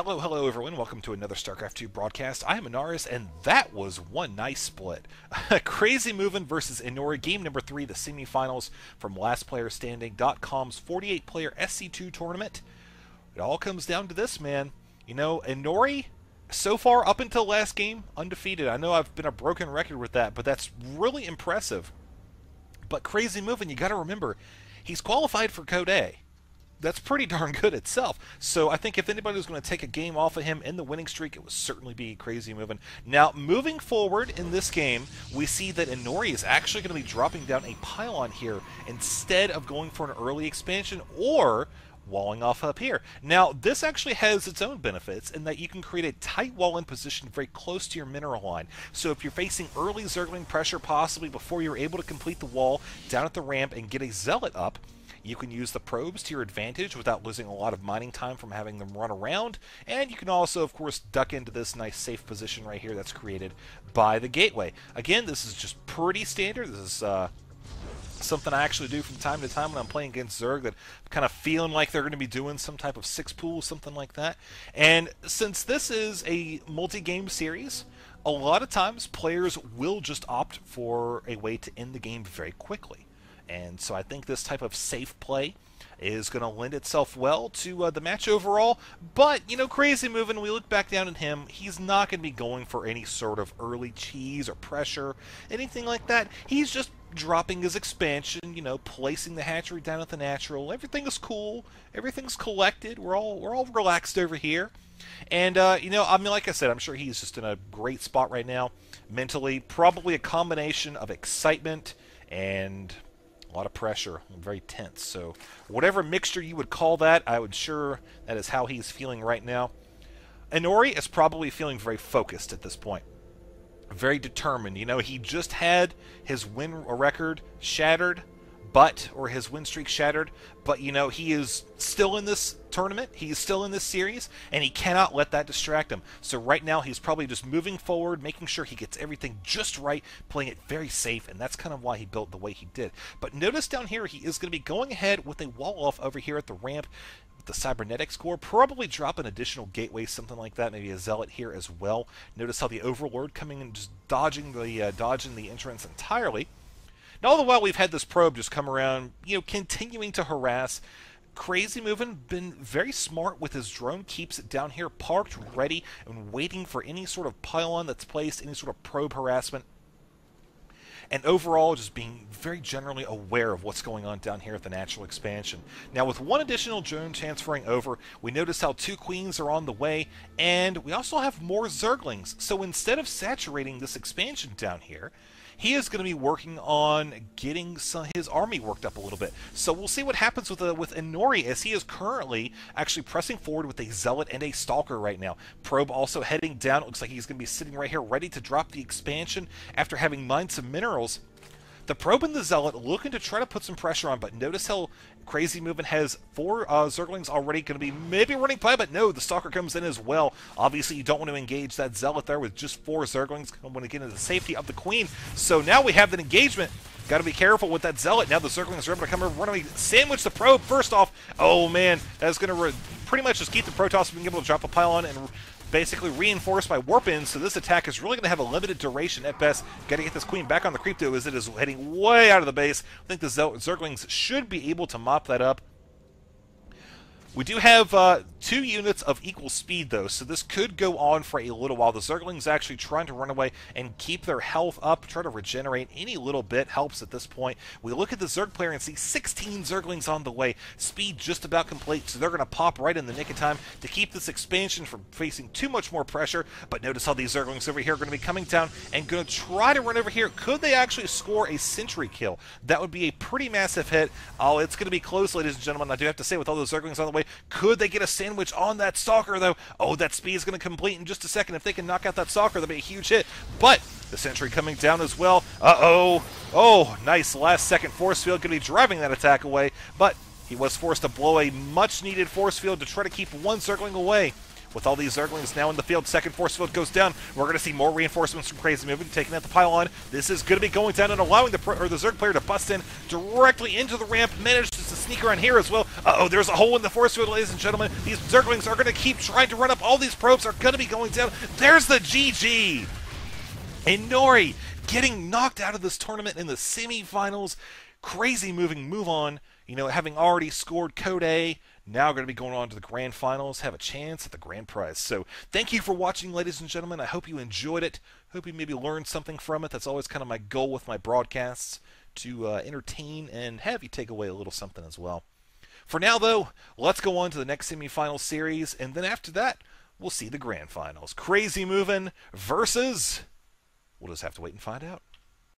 Hello, hello everyone. Welcome to another StarCraft 2 broadcast. I am Anharis, and that was one nice split. ISCrazyMoviN versus Inori, game number 3, the semifinals from LastPlayerStanding.com's 48-player SC2 tournament. It all comes down to this, man. You know, Inori, so far up until last game, undefeated. I know I've been a broken record with that, but that's really impressive. But ISCrazyMoviN, you got to remember, he's qualified for Code A. That's pretty darn good itself. So I think if anybody was going to take a game off of him in the winning streak, it would certainly be ISCrazyMoviN. Now, moving forward in this game, we see that Inori is actually going to be dropping down a pylon here instead of going for an early expansion or walling off up here. Now, this actually has its own benefits in that you can create a tight wall in position very close to your mineral line. So if you're facing early Zergling pressure, possibly before you're able to complete the wall down at the ramp and get a Zealot up, you can use the probes to your advantage without losing a lot of mining time from having them run around. And you can also, of course, duck into this nice safe position right here that's created by the gateway. Again, this is just pretty standard. This is something I actually do from time to time when I'm playing against Zerg that I'm kind of feeling like they're going to be doing some type of 6-pool, something like that. And since this is a multi-game series, a lot of times players will just opt for a way to end the game very quickly. And so I think this type of safe play is going to lend itself well to the match overall. But, you know, ISCrazyMoviN, we look back down at him, he's not going to be going for any sort of early cheese or pressure, anything like that. He's just dropping his expansion, you know, placing the hatchery down at the natural. Everything is cool. Everything's collected. We're all relaxed over here. And, you know, I mean, like I said, I'm sure he's just in a great spot right now, mentally. Probably a combination of excitement and a lot of pressure, very tense. So whatever mixture you would call that, I would sure that is how he's feeling right now. Inori is probably feeling very focused at this point. Very determined. You know, he just had his win record shattered, or his win streak shattered, but, you know, he is still in this tournament, he is still in this series, and he cannot let that distract him. So right now, he's probably just moving forward, making sure he gets everything just right, playing it very safe, and that's kind of why he built the way he did. But notice down here, he is going to be going ahead with a wall-off over here at the ramp, the cybernetics core, probably drop an additional gateway, something like that, maybe a Zealot here as well. Notice how the Overlord coming and just dodging the entrance entirely. Now, all the while, we've had this probe just come around, you know, continuing to harass. ISCrazyMoviN been very smart with his drone, keeps it down here parked, ready, and waiting for any sort of pylon that's placed, any sort of probe harassment. And overall, just being very generally aware of what's going on down here at the natural expansion. Now, with one additional drone transferring over, we notice how 2 queens are on the way, and we also have more Zerglings. So instead of saturating this expansion down here, he is going to be working on getting his army worked up a little bit. So we'll see what happens with Inori, as he is currently actually pressing forward with a Zealot and a Stalker right now. Probe also heading down. It looks like he's going to be sitting right here ready to drop the expansion after having mined some minerals. The Probe and the Zealot looking to try to put some pressure on, but notice how ISCrazyMoviN has 4 Zerglings already going to be maybe running by, but no, the Stalker comes in as well. Obviously, you don't want to engage that Zealot there with just 4 Zerglings. I want to get into the safety of the Queen. So now we have an engagement. Got to be careful with that Zealot. Now the Zerglings are able to come over, running, sandwich the Probe. First off, oh man, that's going to pretty much just keep the Protoss from being able to drop a pylon and basically reinforced by warp-ins, so this attack is really going to have a limited duration at best. Got to get this Queen back on the creep, though, as it is heading way out of the base. I think the Zerglings should be able to mop that up. We do have 2 units of equal speed, though, so this could go on for a little while. The Zerglings actually trying to run away and keep their health up, try to regenerate. Any little bit helps at this point. We look at the Zerg player and see 16 Zerglings on the way. Speed just about complete, so they're going to pop right in the nick of time to keep this expansion from facing too much more pressure. But notice how these Zerglings over here are going to be coming down and going to try to run over here. Could they actually score a sentry kill? That would be a pretty massive hit. Oh, it's going to be close, ladies and gentlemen. I do have to say, with all those Zerglings on the way, could they get a sandwich on that Stalker, though? Oh, that speed is going to complete in just a second. If they can knock out that Stalker, that'll be a huge hit. But the sentry coming down as well. Uh-oh. Oh, nice last-second force field. Going to be driving that attack away. But he was forced to blow a much-needed force field to try to keep one Zergling away. with all these Zerglings now in the field. Second force field goes down. We're going to see more reinforcements from ISCrazyMoviN taking out the pylon. This is going to be going down and allowing the Zerg player to bust in directly into the ramp. Manages to sneak around here as well. Uh-oh, there's a hole in the force field, ladies and gentlemen. These Zerglings are going to keep trying to run up. All these probes are going to be going down. There's the GG! Inori getting knocked out of this tournament in the semifinals. ISCrazyMoviN move on, having already scored Code A, now going to be going on to the grand finals, have a chance at the grand prize. So thank you for watching, ladies and gentlemen. I hope you enjoyed it. Hope you maybe learned something from it. That's always kind of my goal with my broadcasts, to entertain and have you take away a little something as well. For now, though, let's go on to the next semifinal series, and then after that, we'll see the grand finals. ISCrazyMoviN versus... We'll just have to wait and find out.